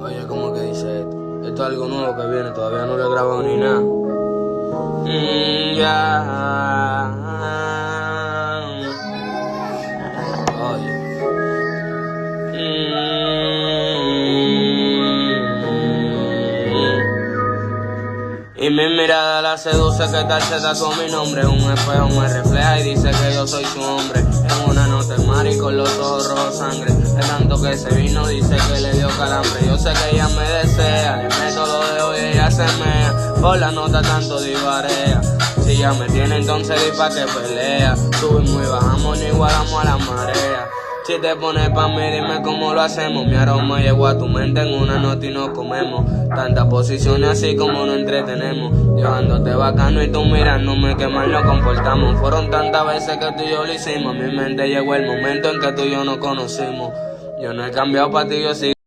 Oye, ¿cómo que dice esto? Esto es algo nuevo que viene, todavía no lo he grabado ni nada. Oye. Y mi mirada la seduce, que tal se tatuó mi nombre. Un espejo me refleja y dice que yo soy su hombre. En una nota el mar y con los ojos rojos sangre. De tanto que se vino dice que le dio calambre. Yo sé que ella me desea, le meto lo de hoy y ella se mea. Por la nota tanto divarea. Si ya me tiene entonces di pa' que pelea. Subimos y bajamos, ni igualamos a la marea. Si te pones pa' mí, dime cómo lo hacemos. Mi aroma llegó a tu mente en una nota y nos comemos. Tantas posiciones así como nos entretenemos. Llevándote bacano y tú mirándome, que mal nos comportamos. Fueron tantas veces que tú y yo lo hicimos. A mi mente llegó el momento en que tú y yo nos conocimos. Yo no he cambiado pa' ti, yo sigo.